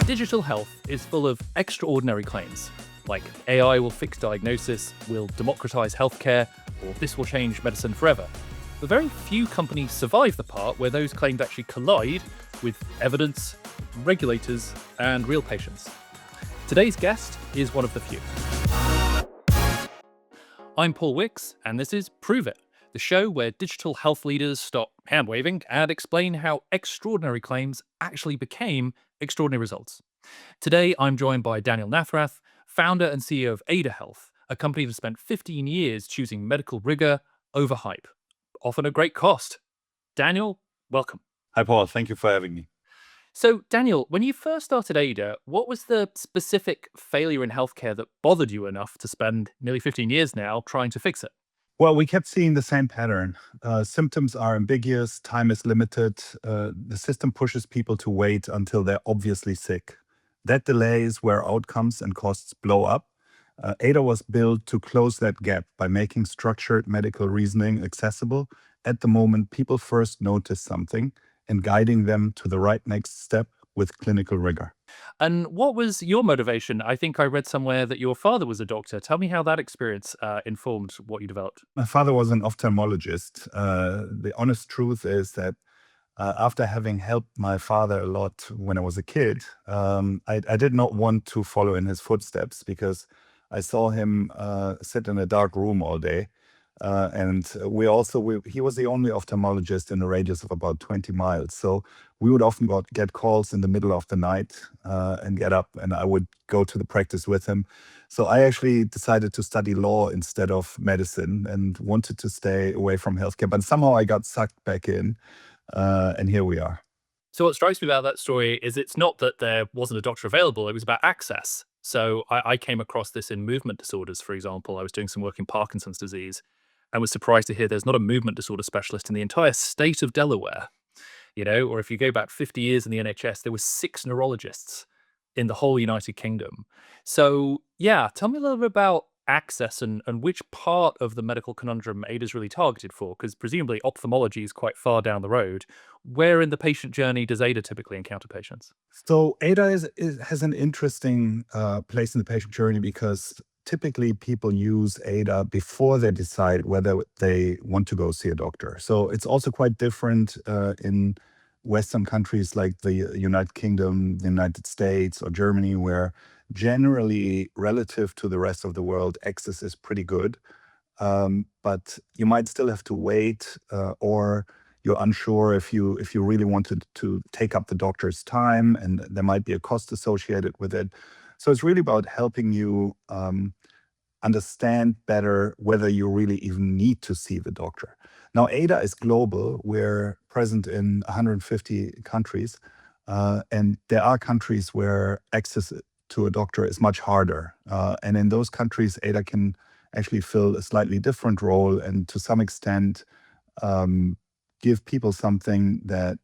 Digital health is full of extraordinary claims, like AI will fix diagnosis, will democratize healthcare, or this will change medicine forever. But very few companies survive the part where those claims actually collide with evidence, regulators, and real patients. Today's guest is one of the few. I'm Paul Wicks, and this is Prove It, the show where digital health leaders stop hand-waving and explain how extraordinary claims actually became extraordinary results. Today, I'm joined by Daniel Nathrath, founder and CEO of Ada Health, a company that spent 15 years choosing medical rigor over hype, often at great cost. Daniel, welcome. Hi, Paul. Thank you for having me. So, Daniel, when you first started Ada, what was the specific failure in healthcare that bothered you enough to spend nearly 15 years now trying to fix it? Well, we kept seeing the same pattern. Symptoms are ambiguous, time is limited. The system pushes people to wait until they're obviously sick. That delay is where outcomes and costs blow up. Ada was built to close that gap by making structured medical reasoning accessible at the moment people first notice something and guiding them to the right next step with clinical rigor. And what was your motivation? I think I read somewhere that your father was a doctor. Tell me how that experience informed what you developed. My father was an ophthalmologist. The honest truth is that after having helped my father a lot when I was a kid, I did not want to follow in his footsteps because I saw him sit in a dark room all day. And he was the only ophthalmologist in a radius of about 20 miles. So we would often get calls in the middle of the night and get up, and I would go to the practice with him. So I actually decided to study law instead of medicine and wanted to stay away from healthcare. But somehow I got sucked back in, and here we are. So what strikes me about that story is it's not that there wasn't a doctor available, it was about access. So I came across this in movement disorders, for example. I was doing some work in Parkinson's disease and was surprised to hear there's not a movement disorder specialist in the entire state of Delaware. Or if you go back 50 years in the NHS, there were 6 neurologists in the whole United Kingdom. So yeah, tell me a little bit about access and which part of the medical conundrum Ada is really targeted for, because presumably ophthalmology is quite far down the road. Where in the patient journey does Ada typically encounter patients? So Ada has an interesting place in the patient journey because typically people use Ada before they decide whether they want to go see a doctor. So it's also quite different in Western countries like the United Kingdom, the United States, or Germany, where generally, relative to the rest of the world, access is pretty good. But you might still have to wait, or you're unsure if you really wanted to take up the doctor's time, and there might be a cost associated with it. So it's really about helping you understand better whether you really even need to see the doctor. Now, Ada is global. We're present in 150 countries, and there are countries where access to a doctor is much harder. And in those countries, Ada can actually fill a slightly different role and to some extent give people something that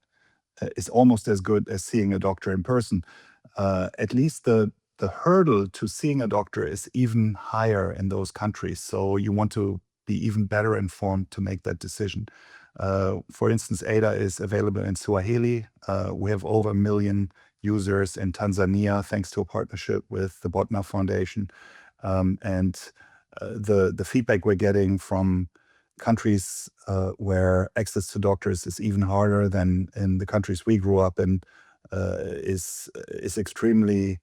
is almost as good as seeing a doctor in person. At least the hurdle to seeing a doctor is even higher in those countries. So you want to be even better informed to make that decision. For instance, Ada is available in Swahili. We have over 1 million users in Tanzania, thanks to a partnership with the Botna Foundation. And the feedback we're getting from countries where access to doctors is even harder than in the countries we grew up in is extremely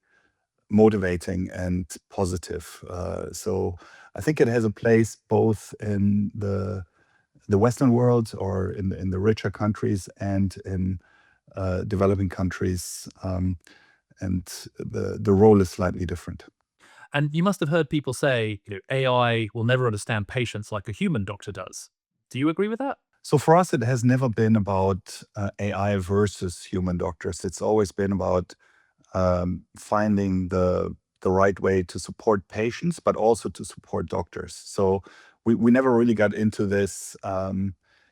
motivating and positive. So I think it has a place both in the Western world or in the richer countries and in developing countries. And the role is slightly different. And you must have heard people say, AI will never understand patients like a human doctor does. Do you agree with that? So for us, it has never been about AI versus human doctors. It's always been about finding the right way to support patients, but also to support doctors. So we never really got into this,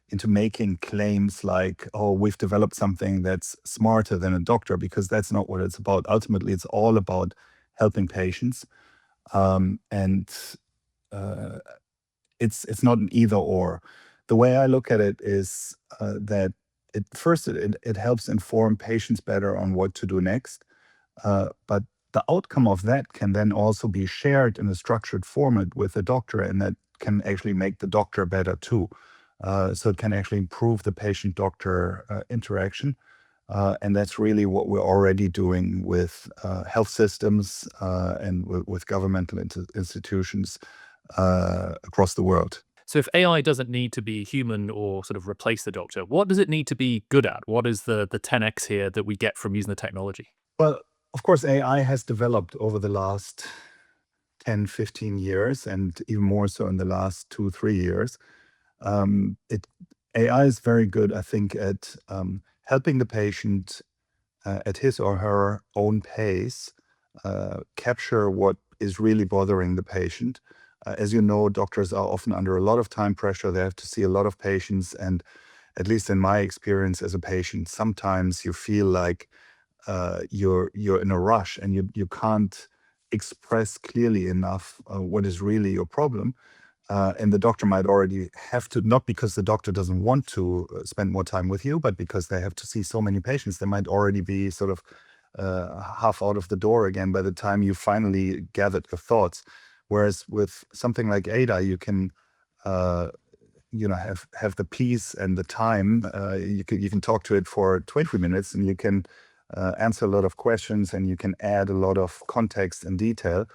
into making claims like, oh, we've developed something that's smarter than a doctor, because that's not what it's about. Ultimately, it's all about helping patients. And it's not an either or. The way I look at it is that it helps inform patients better on what to do next. But the outcome of that can then also be shared in a structured format with the doctor, and that can actually make the doctor better too. So it can actually improve the patient-doctor interaction. And that's really what we're already doing with health systems and with governmental institutions across the world. So if AI doesn't need to be human or sort of replace the doctor, what does it need to be good at? What is the 10x here that we get from using the technology? Well, of course, AI has developed over the last 10, 15 years, and even more so in the last 2, 3 years. Um, it, AI is very good, I think, at helping the patient at his or her own pace capture what is really bothering the patient. As you know, doctors are often under a lot of time pressure. They have to see a lot of patients. And at least in my experience as a patient, sometimes you feel like you're in a rush and you can't express clearly enough what is really your problem. And the doctor might already have to, not because the doctor doesn't want to spend more time with you, but because they have to see so many patients, they might already be sort of half out of the door again by the time you finally gathered your thoughts. Whereas with something like Ada, you can uh, have the peace and the time. You can talk to it for 20 minutes, and you can answer a lot of questions, and you can add a lot of context and detail.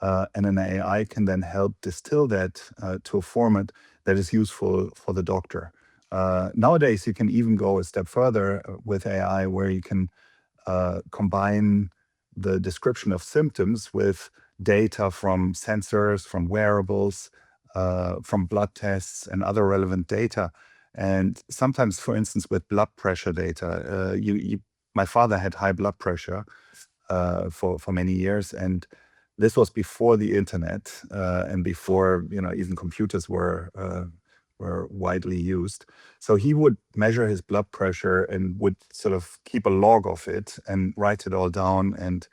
And an AI can then help distill that to a format that is useful for the doctor. Nowadays, you can even go a step further with AI, where you can combine the description of symptoms with data from sensors, from wearables, from blood tests and other relevant data. And sometimes, for instance, with blood pressure data, my father had high blood pressure for many years, and this was before the internet and before even computers were widely used. So he would measure his blood pressure and would sort of keep a log of it and write it all down, and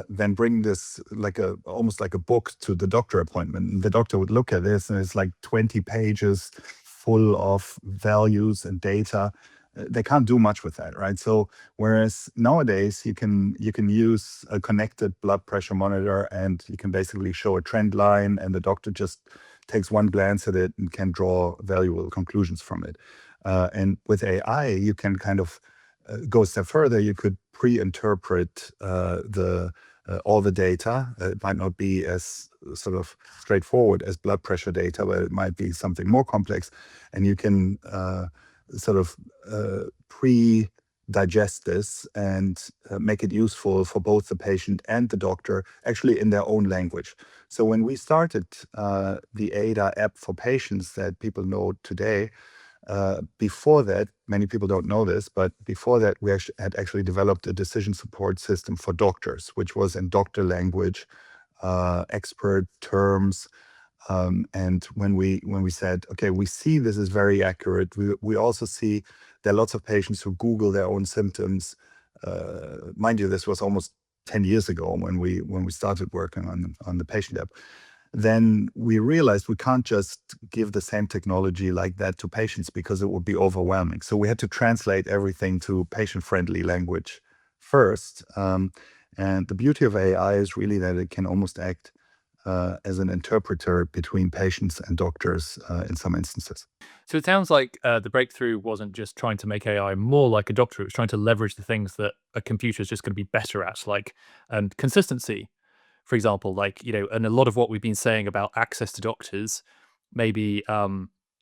then bring this like almost like a book to the doctor appointment. And the doctor would look at this, and it's like 20 pages full of values and data. They can't do much with that, right? So whereas nowadays you can use a connected blood pressure monitor, and you can basically show a trend line, and the doctor just takes one glance at it and can draw valuable conclusions from it. And with AI, you can kind of go a step further. You could pre-interpret the all the data. It might not be as sort of straightforward as blood pressure data, but it might be something more complex, and you can sort of pre-digest this and make it useful for both the patient and the doctor, actually in their own language. So when we started the ADA app for patients that people know today, before that, many people don't know this, but before that, we had actually developed a decision support system for doctors, which was in doctor language, expert terms. And when we said, okay, we see this is very accurate, we also see there are lots of patients who Google their own symptoms. Mind you, this was almost 10 years ago when we started working on the patient app. Then we realized we can't just give the same technology like that to patients, because it would be overwhelming. So we had to translate everything to patient-friendly language first. And the beauty of AI is really that it can almost act as an interpreter between patients and doctors in some instances. So it sounds like the breakthrough wasn't just trying to make AI more like a doctor; it was trying to leverage the things that a computer is just going to be better at, like consistency, for example. Like and a lot of what we've been saying about access to doctors maybe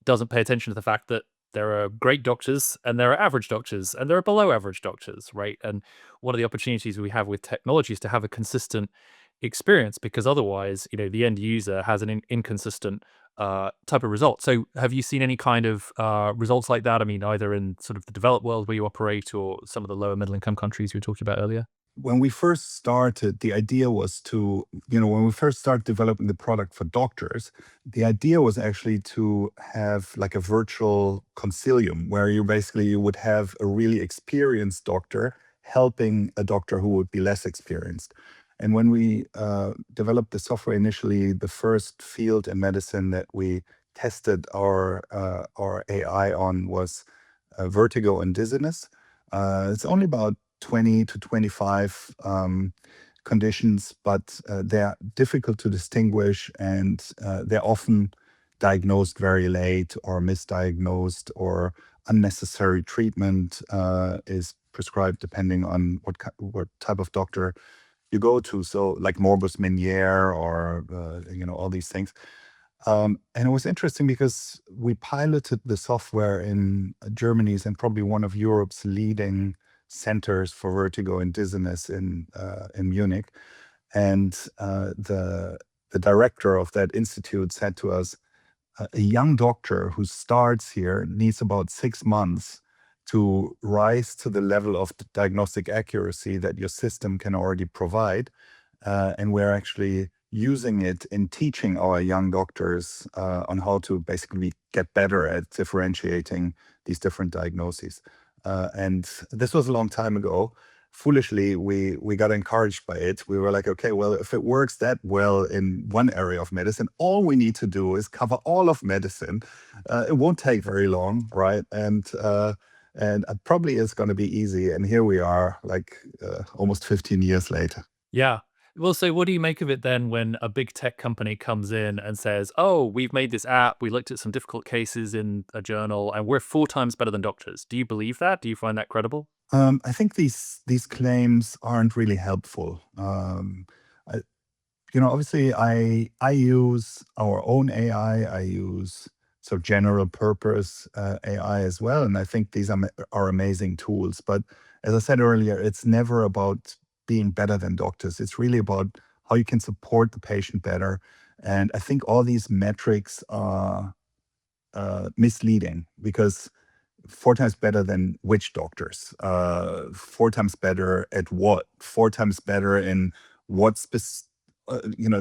doesn't pay attention to the fact that there are great doctors and there are average doctors and there are below average doctors, right? And one of the opportunities we have with technology is to have a consistent experience, because otherwise, the end user has an inconsistent type of result. So have you seen any kind of results like that? I mean, either in sort of the developed world where you operate, or some of the lower middle income countries you were talking about earlier? When we first started, the idea was to, when we first started developing the product for doctors, the idea was actually to have like a virtual consilium, where you would have a really experienced doctor helping a doctor who would be less experienced. And when we developed the software initially, the first field in medicine that we tested our AI on was vertigo and dizziness. It's only about 20 to 25 conditions, but they're difficult to distinguish, and they're often diagnosed very late or misdiagnosed, or unnecessary treatment is prescribed depending on what type of doctor you go to. So like morbus Meniere or all these things. And it was interesting because we piloted the software in Germany's and probably one of Europe's leading centers for vertigo and dizziness in Munich. And the director of that institute said to us, a young doctor who starts here needs about 6 months to rise to the level of diagnostic accuracy that your system can already provide. And we're actually using it in teaching our young doctors on how to basically get better at differentiating these different diagnoses. And this was a long time ago. Foolishly, we got encouraged by it. We were like, okay, well, if it works that well in one area of medicine, all we need to do is cover all of medicine. It won't take very long, right? And it probably is going to be easy. And here we are, like almost 15 years later. Yeah. Well, so what do you make of it then when a big tech company comes in and says, "Oh, we've made this app. We looked at some difficult cases in a journal, and we're 4 times better than doctors." Do you believe that? Do you find that credible? I think these claims aren't really helpful. I, obviously, I use our own AI. I use sort of general purpose AI as well, and I think these are amazing tools. But as I said earlier, it's never about being better than doctors. It's really about how you can support the patient better. And I think all these metrics are misleading, because 4 times better than which doctors? 4 times better at what? 4 times better in what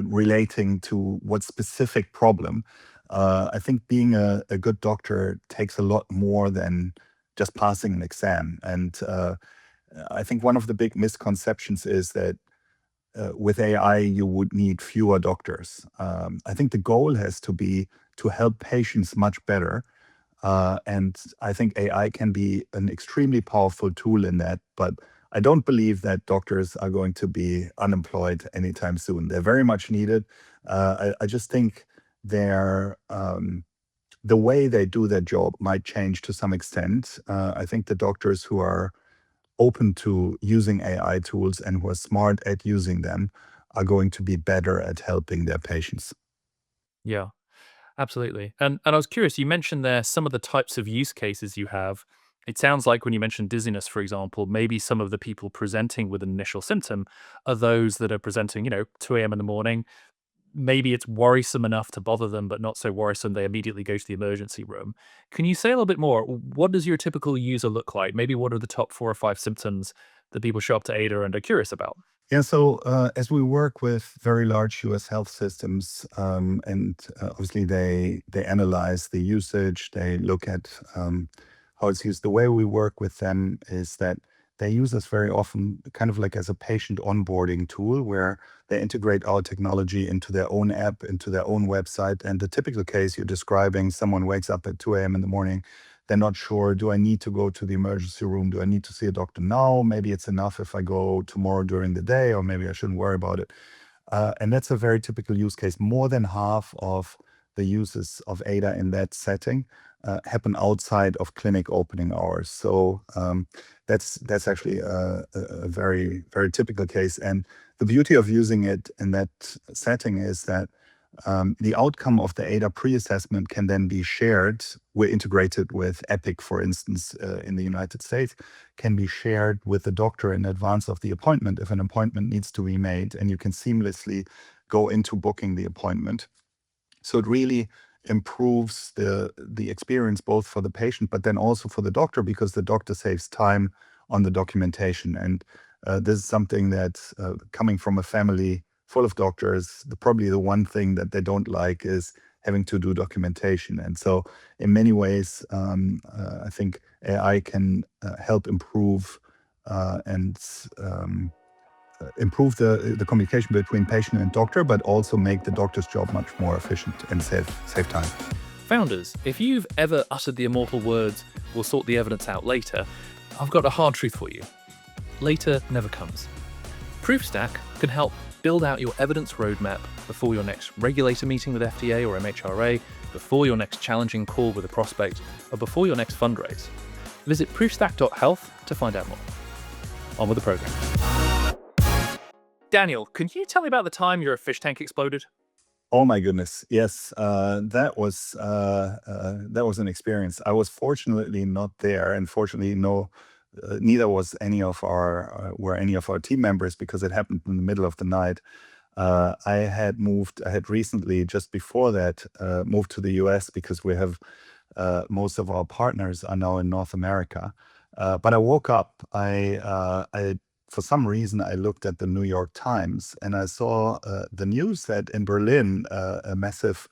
relating to what specific problem? I think being a good doctor takes a lot more than just passing an exam. And I think one of the big misconceptions is that with AI, you would need fewer doctors. I think the goal has to be to help patients much better. And I think AI can be an extremely powerful tool in that, but I don't believe that doctors are going to be unemployed anytime soon. They're very much needed. I just think the way they do their job might change to some extent. I think the doctors who are open to using AI tools and who are smart at using them are going to be better at helping their patients. Yeah. Absolutely. And I was curious, you mentioned there some of the types of use cases you have. It sounds like when you mentioned dizziness, for example, maybe some of the people presenting with an initial symptom are those that are presenting, 2 a.m. in the morning. Maybe it's worrisome enough to bother them, but not so worrisome they immediately go to the emergency room. Can you say a little bit more? What does your typical user look like? Maybe what are the top 4 or 5 symptoms that people show up to Ada and are curious about? Yeah, so as we work with very large US health systems, and obviously they analyze the usage, they look at how it's used. The way we work with them is that they use us very often kind of like as a patient onboarding tool, where they integrate our technology into their own app, into their own website. And the typical case you're describing, someone wakes up at 2 a.m. in the morning, they're not sure, do I need to go to the emergency room? Do I need to see a doctor now? Maybe it's enough if I go tomorrow during the day, or maybe I shouldn't worry about it. And that's a very typical use case. More than half of the uses of ADA in that setting happen outside of clinic opening hours. So that's actually a very, very typical case. And the beauty of using it in that setting is that the outcome of the ADA pre-assessment can then be shared. We're integrated with Epic, for instance, in the United States, can be shared with the doctor in advance of the appointment if an appointment needs to be made, and you can seamlessly go into booking the appointment. So it really improves the experience both for the patient, but then also for the doctor, because the doctor saves time on the documentation. And this is something that, coming from a family full of doctors, probably the one thing that they don't like is having to do documentation. And so in many ways, I think AI can help improve and improve the communication between patient and doctor, but also make the doctor's job much more efficient and save time. Founders, if you've ever uttered the immortal words, "We'll sort the evidence out later," I've got a hard truth for you. Later never comes. ProofStack can help build out your evidence roadmap before your next regulator meeting with FDA or MHRA, before your next challenging call with a prospect, or before your next fundraise. Visit proofstack.health to find out more. On with the program. Daniel, can you tell me about the time your fish tank exploded? Oh my goodness. Yes, that was an experience. I was fortunately not there, and fortunately, no, neither was were any of our team members because it happened in the middle of the night. I had recently, just before that, moved to the US because we have most of our partners are now in North America. But I woke up, for some reason, I looked at the New York Times and I saw the news that in Berlin, a massive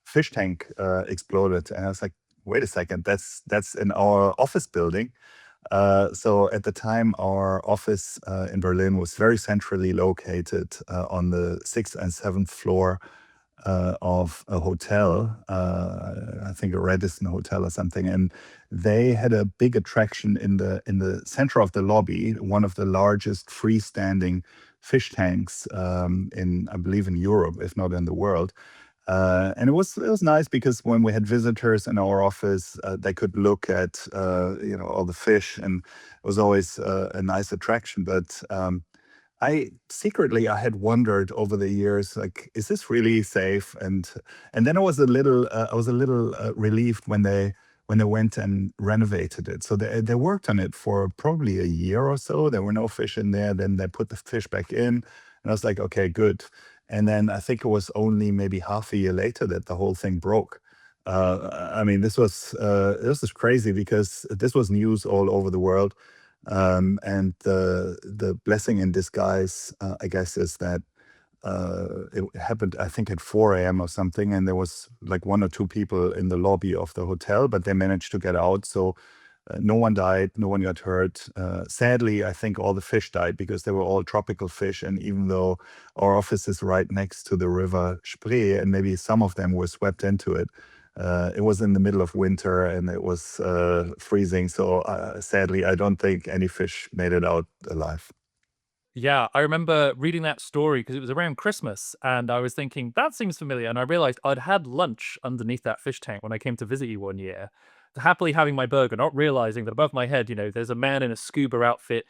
fish tank exploded. And I was like, wait a second, that's in our office building. So at the time, our office in Berlin was very centrally located on the sixth and seventh floor of a hotel, I think a Radisson hotel or something, and they had a big attraction in the center of the lobby, one of the largest freestanding fish tanks in, I believe, in Europe, if not in the world. And it was nice because when we had visitors in our office, they could look at all the fish, and it was always a nice attraction. But I had wondered over the years, like, is this really safe? And then I was a little relieved when they went and renovated it. So they worked on it for probably a year or so. There were no fish in there. Then they put the fish back in, and I was like, okay, good. And then I think it was only maybe half a year later that the whole thing broke. I mean, this was crazy because this was news all over the world. And the blessing in disguise, I guess, is that it happened, I think, at 4 a.m. or something, and there was like one or two people in the lobby of the hotel, but they managed to get out. So no one died, no one got hurt. Sadly, I think all the fish died because they were all tropical fish, and even though our office is right next to the river Spree, and maybe some of them were swept into it, it was in the middle of winter and it was freezing. So sadly, I don't think any fish made it out alive. Yeah, I remember reading that story because it was around Christmas, and I was thinking, "That seems familiar," and I realized I'd had lunch underneath that fish tank when I came to visit you one year, happily having my burger, not realizing that above my head, there's a man in a scuba outfit,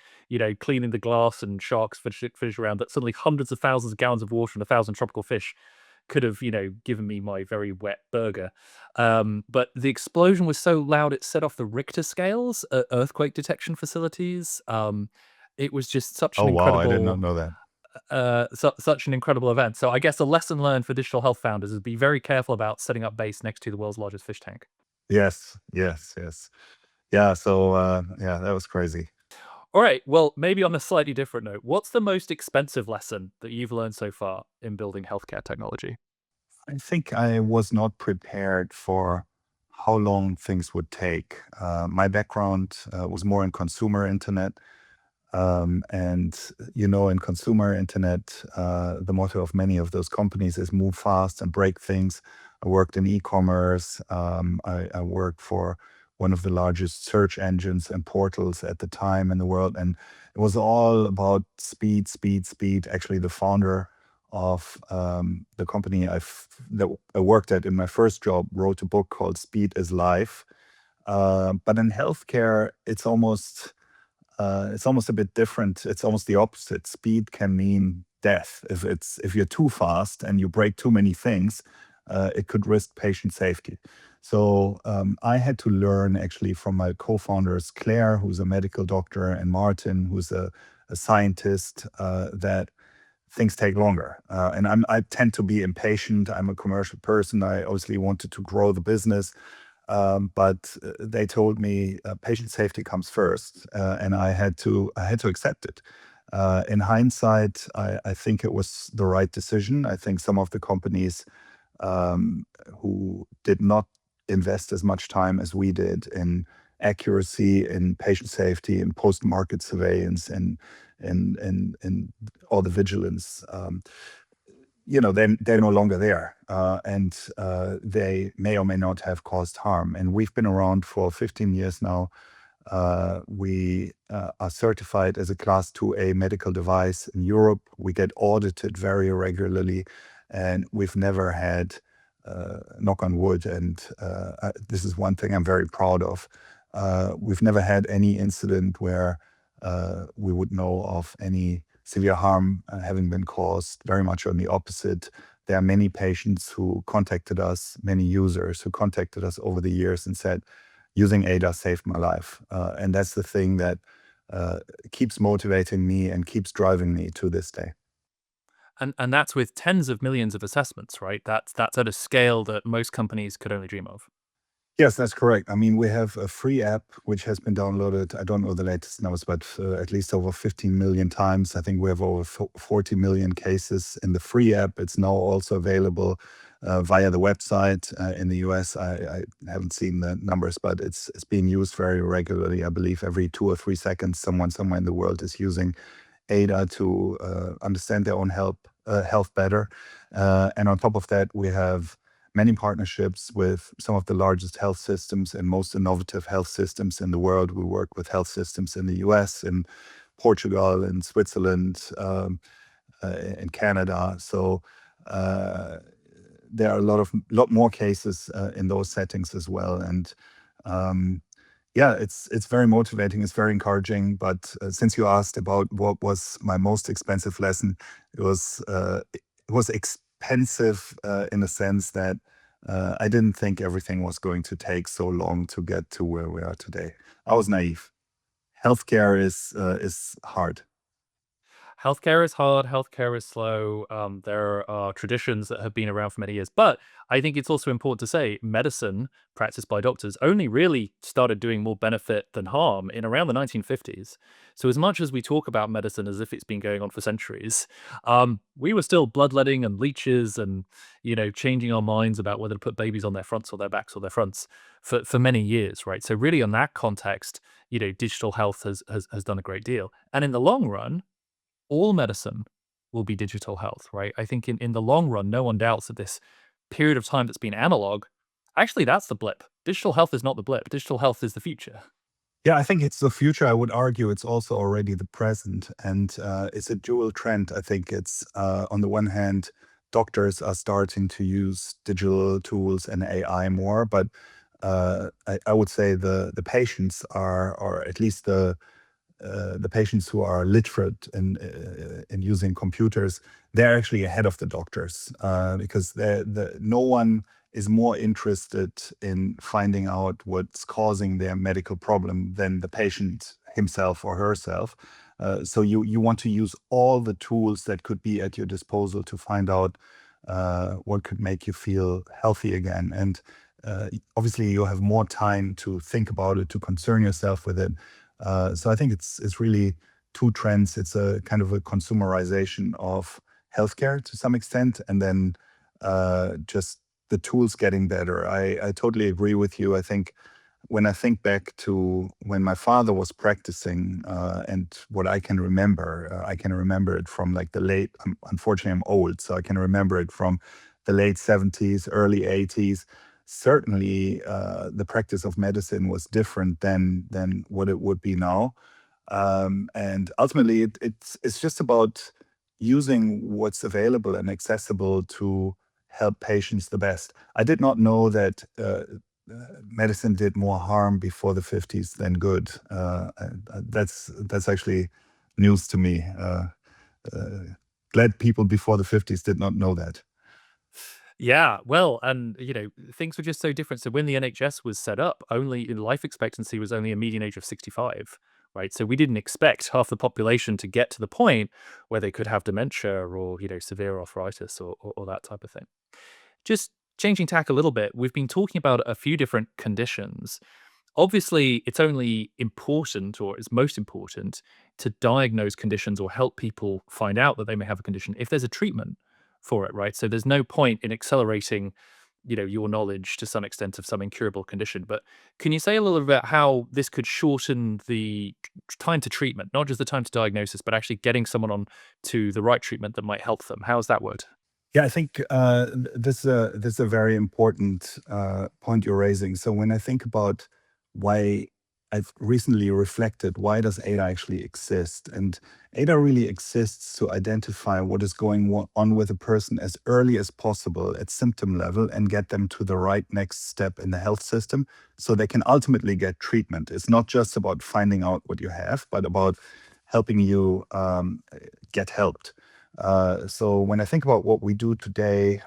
cleaning the glass and sharks fish around, that suddenly hundreds of thousands of gallons of water and 1,000 tropical fish could have, given me my very wet burger. But the explosion was so loud it set off the Richter scales at earthquake detection facilities. It was just such an Oh wow, I did not incredible, know that. such an incredible event. So I guess a lesson learned for digital health founders is be very careful about setting up base next to the world's largest fish tank. Yes, yes, yes. Yeah, so yeah, that was crazy. All right. Well, maybe on a slightly different note, what's the most expensive lesson that you've learned so far in building healthcare technology? I think I was not prepared for how long things would take. My background was more in consumer internet. And in consumer internet, the motto of many of those companies is move fast and break things. I worked in e-commerce. I worked for one of the largest search engines and portals at the time in the world, and it was all about speed, speed, speed. Actually, the founder of the company that I worked at in my first job wrote a book called "Speed is Life." But in healthcare, it's almost a bit different. It's almost the opposite. Speed can mean death. If you're too fast and you break too many things, it could risk patient safety. So I had to learn actually from my co-founders, Claire, who's a medical doctor, and Martin, who's a scientist, that things take longer. And I tend to be impatient. I'm a commercial person. I obviously wanted to grow the business. But they told me patient safety comes first, and I had to accept it. In hindsight, I think it was the right decision. I think some of the companies who did not invest as much time as we did in accuracy, in patient safety, in post-market surveillance, and all the vigilance. They're no longer there, and they may or may not have caused harm. And we've been around for 15 years now. We are certified as a Class IIa medical device in Europe. We get audited very regularly, and we've never had, knock on wood, and this is one thing I'm very proud of. We've never had any incident where we would know of any severe harm having been caused. Very much on the opposite. There are many patients who contacted us, many users who contacted us over the years and said, using ADA saved my life. And that's the thing that keeps motivating me and keeps driving me to this day. And that's with tens of millions of assessments, right? That's at a scale that most companies could only dream of. Yes, that's correct. I mean, we have a free app which has been downloaded. I don't know the latest numbers, but at least over 15 million times. I think we have over 40 million cases in the free app. It's now also available via the website in the US. I haven't seen the numbers, but it's being used very regularly. I believe every 2 or 3 seconds, someone somewhere in the world is using ADA to understand their own health better. And on top of that, we have many partnerships with some of the largest health systems and most innovative health systems in the world. We work with health systems in the US, in Portugal, in Switzerland, in Canada. So there are a lot more cases in those settings as well. And yeah, it's very motivating. It's very encouraging. But since you asked about what was my most expensive lesson, it was expensive in the sense that I didn't think everything was going to take so long to get to where we are today. I was naive. Healthcare is hard. Healthcare is hard, healthcare is slow. There are traditions that have been around for many years. But I think it's also important to say medicine practiced by doctors only really started doing more benefit than harm in around the 1950s. So as much as we talk about medicine as if it's been going on for centuries, we were still bloodletting and leeches and, changing our minds about whether to put babies on their fronts or their backs or their fronts for many years, right? So really on that context, digital health has done a great deal. And in the long run, all medicine will be digital health, right? I think in the long run, no one doubts that this period of time that's been analog, actually, that's the blip. Digital health is not the blip. Digital health is the future. Yeah, I think it's the future. I would argue it's also already the present, and it's a dual trend. I think it's on the one hand, doctors are starting to use digital tools and AI more, but I would say the patients are, or at least the patients who are literate in using computers, they're actually ahead of the doctors because no one is more interested in finding out what's causing their medical problem than the patient himself or herself. So you want to use all the tools that could be at your disposal to find out what could make you feel healthy again. And obviously, you have more time to think about it, to concern yourself with it. So I think it's really two trends. It's a kind of a consumerization of healthcare to some extent, and then just the tools getting better. I totally agree with you. I think when I think back to when my father was practicing and what I can remember it from like the late, unfortunately, I'm old, so I can remember it from the late 70s, early 80s. Certainly, the practice of medicine was different than what it would be now. And ultimately, it's just about using what's available and accessible to help patients the best. I did not know that medicine did more harm before the 50s than good. That's actually news to me. Uh, Glad people before the 50s did not know that. Yeah, well, and things were just so different. So when the NHS was set up, only life expectancy was only a median age of 65, right? So we didn't expect half the population to get to the point where they could have dementia or severe arthritis or that type of thing. Just changing tack a little bit, we've been talking about a few different conditions. Obviously, it's only important, or it's most important, to diagnose conditions or help people find out that they may have a condition if there's a treatment for it, right? So there's no point in accelerating, your knowledge to some extent of some incurable condition. But can you say a little bit about how this could shorten the time to treatment, not just the time to diagnosis, but actually getting someone on to the right treatment that might help them? How's that word? Yeah, I think this is a very important point you're raising. So when I think about why I've recently reflected, why does ADA actually exist? And ADA really exists to identify what is going on with a person as early as possible at symptom level and get them to the right next step in the health system so they can ultimately get treatment. It's not just about finding out what you have, but about helping you get helped. So when I think about what we do today,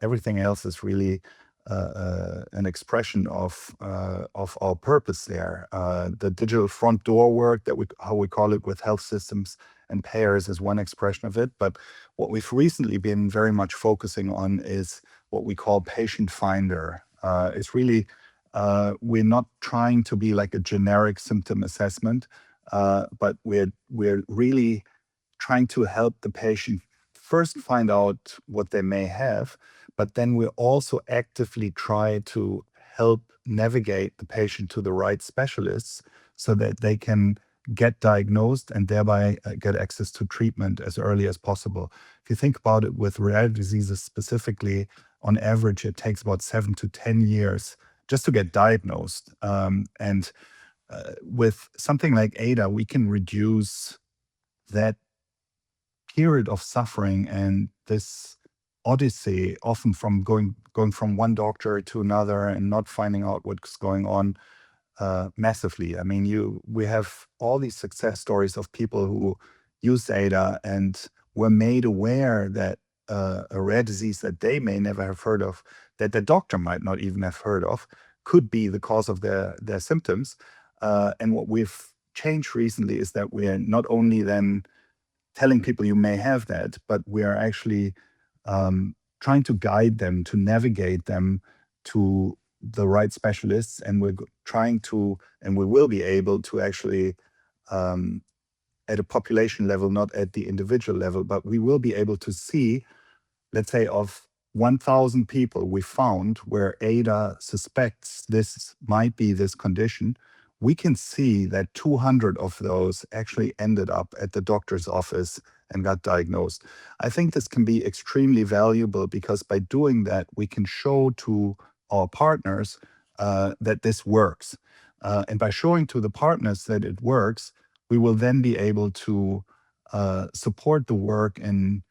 everything else is really an expression of our purpose there. The digital front door work, how we call it with health systems and payers, is one expression of it. But what we've recently been very much focusing on is what we call patient finder. It's really we're not trying to be like a generic symptom assessment, but we're really trying to help the patient first find out what they may have, but then we also actively try to help navigate the patient to the right specialists so that they can get diagnosed and thereby get access to treatment as early as possible. If you think about it with rare diseases specifically, on average, it takes about 7 to 10 years just to get diagnosed. And with something like ADA, we can reduce that period of suffering and this odyssey, often from going from one doctor to another and not finding out what's going on, massively. I mean, we have all these success stories of people who use ADA and were made aware that a rare disease that they may never have heard of, that the doctor might not even have heard of, could be the cause of their symptoms. And what we've changed recently is that we're not only then telling people you may have that, but we are actually trying to guide them, to navigate them to the right specialists. And we're trying to, and we will be able to actually, at a population level, not at the individual level, but we will be able to see, let's say, of 1,000 people we found where ADA suspects this might be this condition, we can see that 200 of those actually ended up at the doctor's office and got diagnosed. I think this can be extremely valuable because by doing that, we can show to our partners that this works. And by showing to the partners that it works, we will then be able to support the work in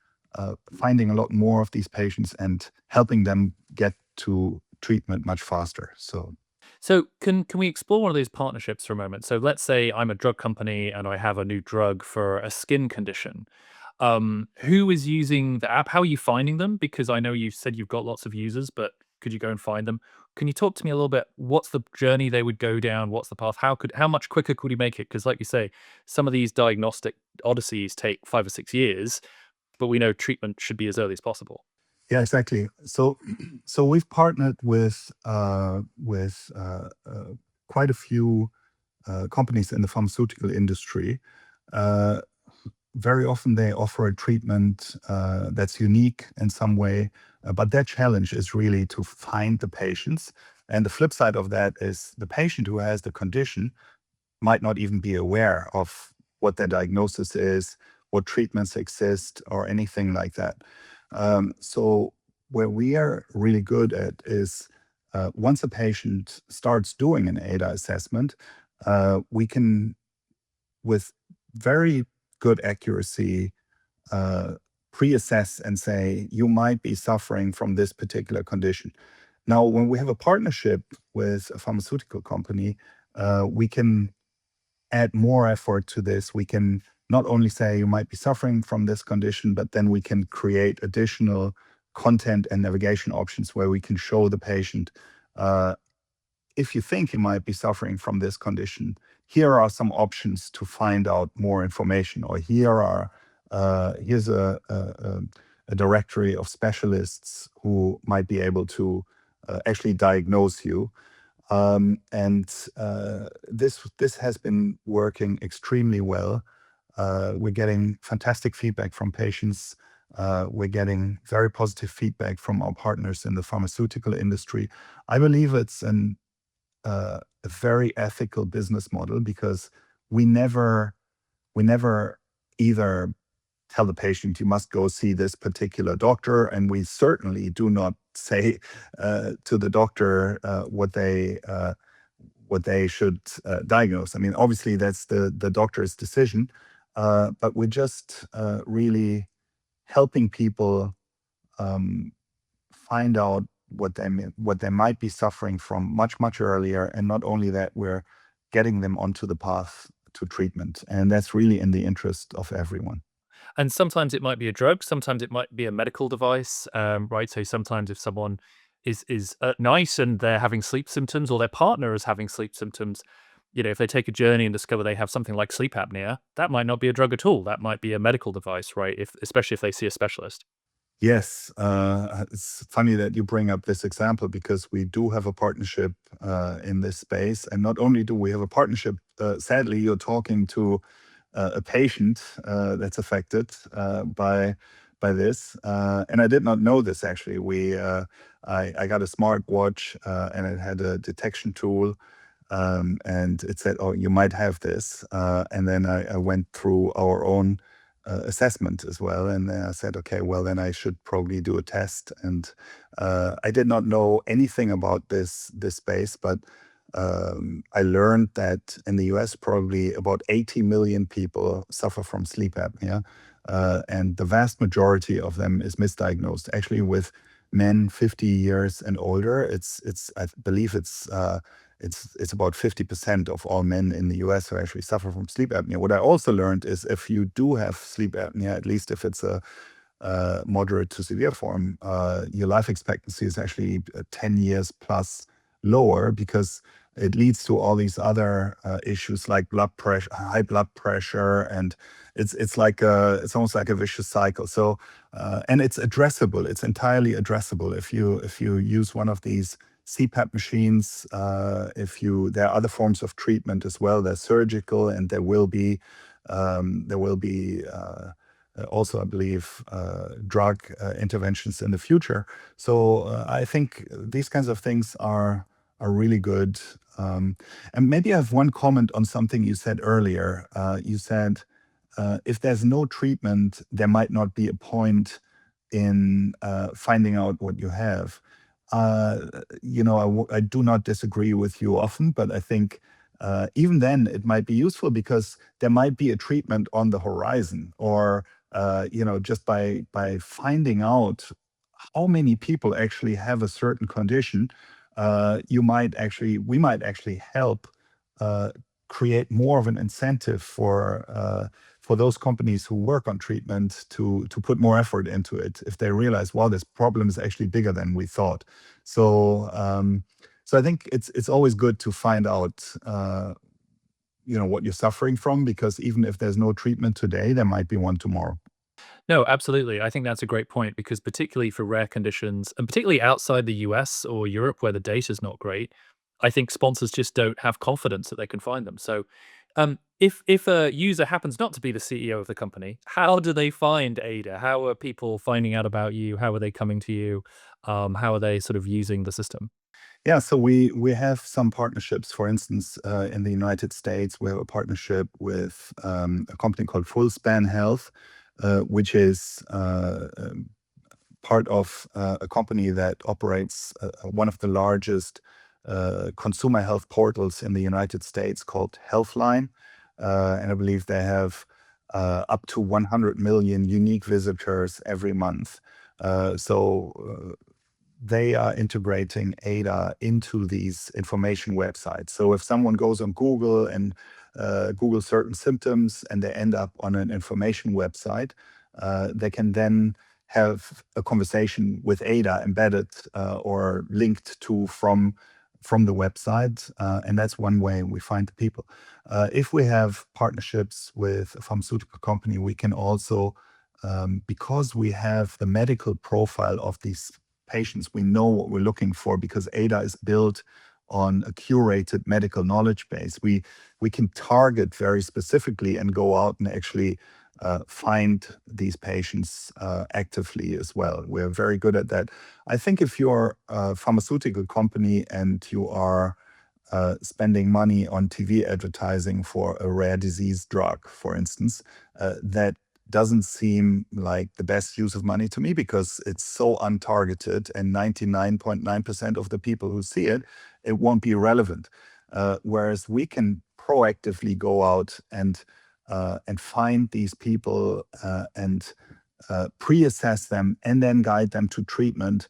finding a lot more of these patients and helping them get to treatment much faster. So can we explore one of those partnerships for a moment? So let's say I'm a drug company and I have a new drug for a skin condition. Who is using the app? How are you finding them? Because I know you said you've got lots of users, but could you go and find them? Can you talk to me a little bit? What's the journey they would go down? What's the path? How much quicker could we make it? Because like you say, some of these diagnostic odysseys take 5 or 6 years, but we know treatment should be as early as possible. Yeah, exactly. So we've partnered with quite a few companies in the pharmaceutical industry. Uh, Very often they offer a treatment that's unique in some way, but their challenge is really to find the patients. And the flip side of that is the patient who has the condition might not even be aware of what their diagnosis is, what treatments exist, or anything like that. So where we are really good at is once a patient starts doing an ADA assessment, we can, with very good accuracy, uh, pre-assess and say, you might be suffering from this particular condition. Now, when we have a partnership with a pharmaceutical company, we can add more effort to this. We can not only say you might be suffering from this condition, but then we can create additional content and navigation options where we can show the patient, uh, if you think you might be suffering from this condition, here are some options to find out more information, or here's a directory of specialists who might be able to actually diagnose you. And this has been working extremely well. We're getting fantastic feedback from patients. We're getting very positive feedback from our partners in the pharmaceutical industry. I believe it's a very ethical business model because we never either tell the patient you must go see this particular doctor, and we certainly do not say to the doctor what they should diagnose. I mean, obviously that's the doctor's decision, but we're just really helping people um, find out what they might be suffering from much earlier, and not only that, we're getting them onto the path to treatment, and that's really in the interest of everyone. And sometimes it might be a drug, sometimes it might be a medical device, right? So sometimes if someone is at night and they're having sleep symptoms, or their partner is having sleep symptoms, if they take a journey and discover they have something like sleep apnea, that might not be a drug at all. That might be a medical device, right? If especially if they see a specialist. Yes, it's funny that you bring up this example because we do have a partnership in this space. And not only do we have a partnership, sadly, you're talking to a patient that's affected by this. And I did not know this actually. I got a smartwatch and it had a detection tool. And it said, "Oh, you might have this." And then I went through our own assessment as well, and then I said, "Okay, well then I should probably do a test." And I did not know anything about this space, but I learned that in the US, probably about 80 million people suffer from sleep apnea, and the vast majority of them is misdiagnosed. Actually, with men 50 years and older, it's I believe it's about 50% of all men in the US who actually suffer from sleep apnea. What I also learned is if you do have sleep apnea, at least if it's a moderate to severe form, your life expectancy is actually 10 years plus lower, because it leads to all these other issues like blood pressure, high blood pressure, and it's almost like a vicious cycle. So and it's addressable. It's entirely addressable if you use one of these CPAP machines. If you There are other forms of treatment as well. They're surgical, and there will be also, I believe, drug interventions in the future. So I think these kinds of things are really good. And maybe I have one comment on something you said earlier. You said if there's no treatment, there might not be a point in finding out what you have. Uh, I do not disagree with you often, but I think even then it might be useful because there might be a treatment on the horizon, or just by finding out how many people actually have a certain condition, we might actually help uh, create more of an incentive for those companies who work on treatment to put more effort into it if they realize, well, this problem is actually bigger than we thought. So I think it's always good to find out what you're suffering from, because even if there's no treatment today, there might be one tomorrow. No, absolutely. I think that's a great point because particularly for rare conditions, and particularly outside the US or Europe where the data is not great, I think sponsors just don't have confidence that they can find them. So, if a user happens not to be the CEO of the company, how do they find Ada? How are people finding out about you? How are they coming to you? How are they sort of using the system? Yeah, so we have some partnerships. For instance, in the United States, we have a partnership with a company called Fullspan Health, which is part of a company that operates one of the largest consumer health portals in the United States called Healthline. And I believe they have up to 100 million unique visitors every month. So they are integrating ADA into these information websites. So if someone goes on Google and Google certain symptoms and they end up on an information website, they can then have a conversation with ADA embedded or linked to from the website, and that's one way we find the people. If we have partnerships with a pharmaceutical company, we can also, because we have the medical profile of these patients, we know what we're looking for because ADA is built on a curated medical knowledge base. We can target very specifically and go out and actually find these patients actively as well. We're very good at that. I think if you're a pharmaceutical company and you are spending money on TV advertising for a rare disease drug, for instance, that doesn't seem like the best use of money to me because it's so untargeted, and 99.9% of the people who see it, it won't be relevant. whereas we can proactively go out and find these people and pre-assess them and then guide them to treatment.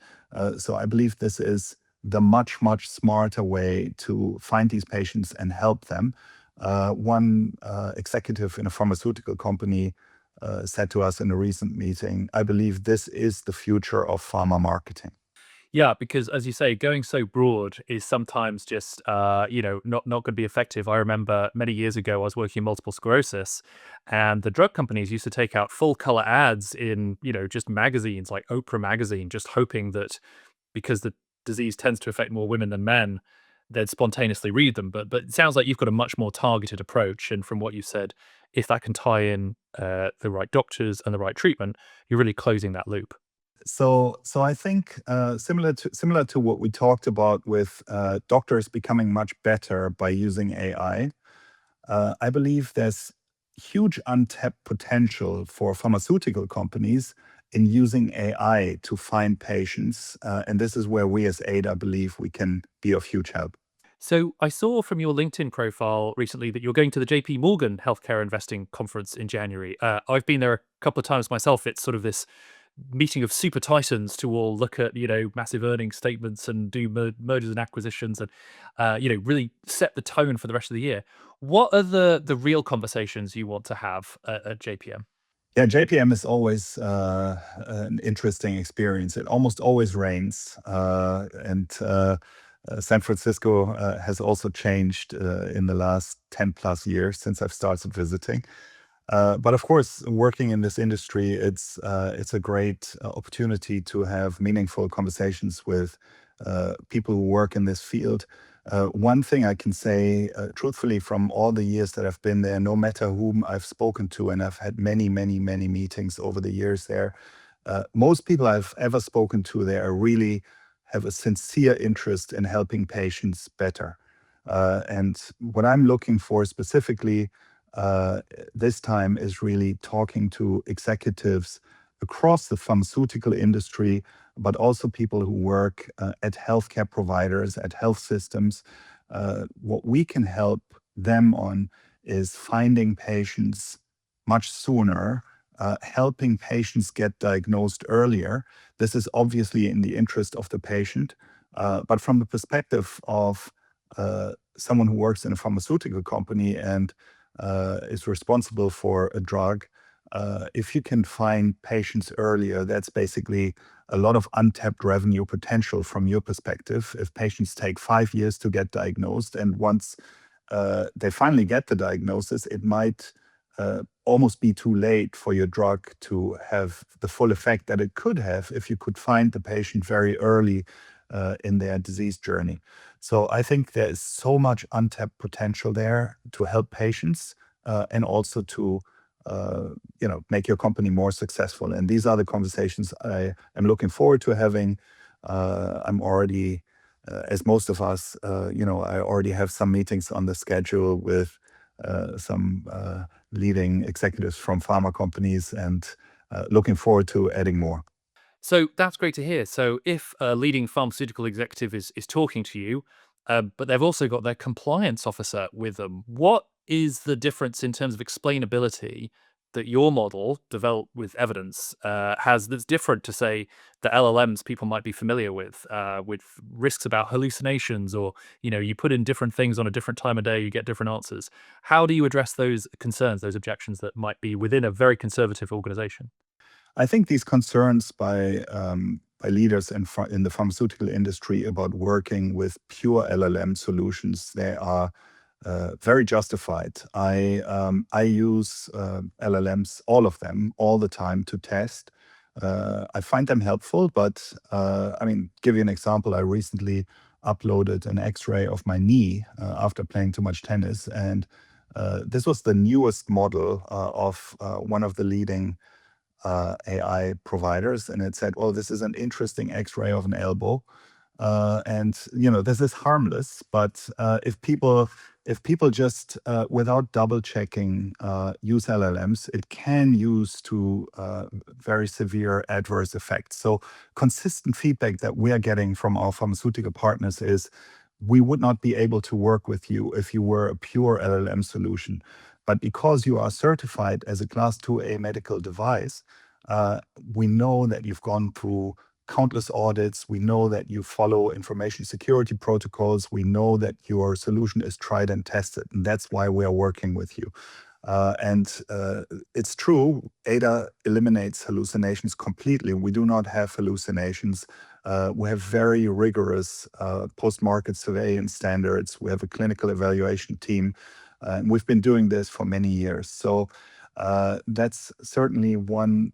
So I believe this is the much smarter way to find these patients and help them. One executive in a pharmaceutical company said to us in a recent meeting, I believe this is the future of pharma marketing. Yeah, because as you say, going so broad is sometimes just, not going to be effective. I remember many years ago, I was working in multiple sclerosis, and the drug companies used to take out full color ads in, just magazines like Oprah magazine, just hoping that because the disease tends to affect more women than men, they'd spontaneously read them. But it sounds like you've got a much more targeted approach. And from what you said, if that can tie in the right doctors and the right treatment, you're really closing that loop. So I think similar to what we talked about with doctors becoming much better by using AI. I believe there's huge untapped potential for pharmaceutical companies in using AI to find patients, and this is where we as ADA believe we can be of huge help. So I saw from your LinkedIn profile recently that you're going to the JP Morgan Healthcare Investing Conference in January. I've been there a couple of times myself. It's sort of this meeting of super titans to all look at massive earnings statements and do mergers and acquisitions and really set the tone for the rest of the year. What are the real conversations you want to have at JPM? Yeah, JPM is always an interesting experience. It almost always rains, and San Francisco has also changed in the last 10 plus years since I've started visiting. But of course, working in this industry, it's a great opportunity to have meaningful conversations with people who work in this field. One thing I can say truthfully from all the years that I've been there, no matter whom I've spoken to, and I've had many meetings over the years there, most people I've ever spoken to there really have a sincere interest in helping patients better. And what I'm looking for specifically this time is really talking to executives across the pharmaceutical industry, but also people who work at healthcare providers, at health systems. What we can help them on is finding patients much sooner, helping patients get diagnosed earlier. This is obviously in the interest of the patient, but from the perspective of someone who works in a pharmaceutical company and is responsible for a drug, if you can find patients earlier, that's basically a lot of untapped revenue potential from your perspective. If patients take 5 years to get diagnosed, and once they finally get the diagnosis, it might almost be too late for your drug to have the full effect that it could have if you could find the patient very early in their disease journey. So I think there is so much untapped potential there to help patients and also to make your company more successful. And these are the conversations I am looking forward to having. I'm already, as most of us, I already have some meetings on the schedule with some leading executives from pharma companies, and looking forward to adding more. So that's great to hear. So if a leading pharmaceutical executive is talking to you, but they've also got their compliance officer with them, what is the difference in terms of explainability that your model, developed with evidence, has that's different to say the LLMs people might be familiar with risks about hallucinations, or you put in different things on a different time of day, you get different answers. How do you address those concerns, those objections that might be within a very conservative organization? I think these concerns by leaders in the pharmaceutical industry about working with pure LLM solutions, they are very justified. I use LLMs, all of them, all the time to test. I find them helpful, but I mean, give you an example. I recently uploaded an X-ray of my knee after playing too much tennis, and this was the newest model of one of the leading AI providers, and it said, "Well, this is an interesting X-ray of an elbow, and this is harmless. But if people just without double checking use LLMs, it can use to very severe adverse effects." So consistent feedback that we are getting from our pharmaceutical partners is we would not be able to work with you if you were a pure LLM solution. But because you are certified as a Class IIa medical device, uh, we know that you've gone through countless audits. We know that you follow information security protocols. We know that your solution is tried and tested. And that's why we are working with you. And it's true, ADA eliminates hallucinations completely. We do not have hallucinations. We have very rigorous post-market surveillance standards. We have a clinical evaluation team, and we've been doing this for many years. So that's certainly one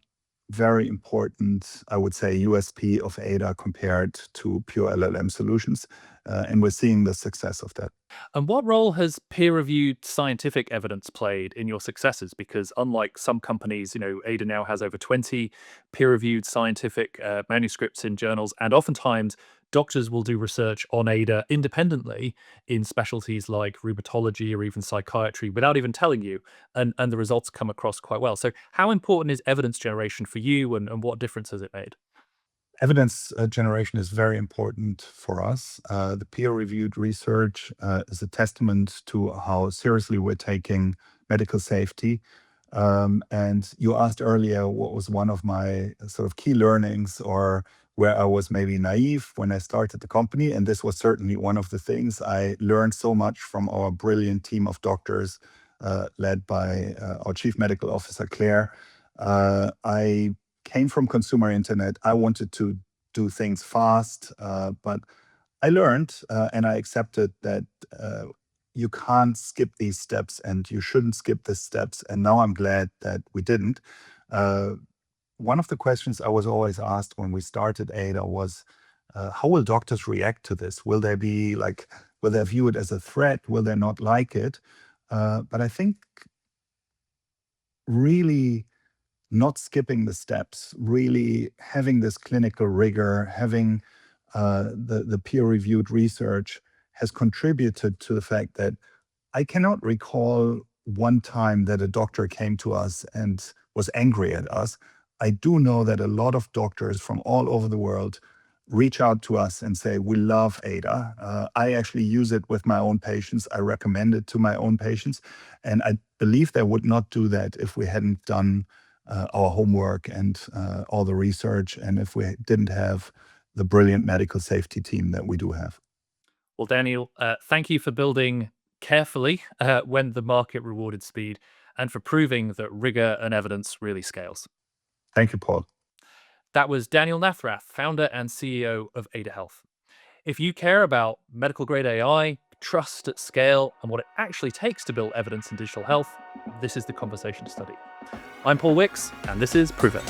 very important, I would say, USP of ADA compared to pure LLM solutions. And we're seeing the success of that. And what role has peer-reviewed scientific evidence played in your successes? Because unlike some companies, Ada now has over 20 peer-reviewed scientific manuscripts in journals, and oftentimes doctors will do research on Ada independently in specialties like rheumatology or even psychiatry without even telling you, and the results come across quite well. So how important is evidence generation for you, and what difference has it made? Evidence generation is very important for us. The peer-reviewed research is a testament to how seriously we're taking medical safety. And you asked earlier what was one of my sort of key learnings, or where I was maybe naive when I started the company. And this was certainly one of the things. I learned so much from our brilliant team of doctors, led by our Chief Medical Officer, Claire. I came from consumer internet. I wanted to do things fast, but I learned and I accepted that you can't skip these steps and you shouldn't skip the steps. And now I'm glad that we didn't. Uh, One of the questions I was always asked when we started ADA was, how will doctors react to this? Will they be like, will they view it as a threat? Will they not like it? But I think really not skipping the steps, really having this clinical rigor, having the peer-reviewed research has contributed to the fact that I cannot recall one time that a doctor came to us and was angry at us. I do know that a lot of doctors from all over the world reach out to us and say, we love ADA. I actually use it with my own patients. I recommend it to my own patients. And I believe they would not do that if we hadn't done our homework and all the research, and if we didn't have the brilliant medical safety team that we do have. Well, Daniel, thank you for building carefully when the market rewarded speed, and for proving that rigor and evidence really scales. Thank you, Paul. That was Daniel Nathrath, founder and CEO of Ada Health. If you care about medical grade AI, trust at scale, and what it actually takes to build evidence in digital health, this is the conversation to study. I'm Paul Wicks, and this is Prove It.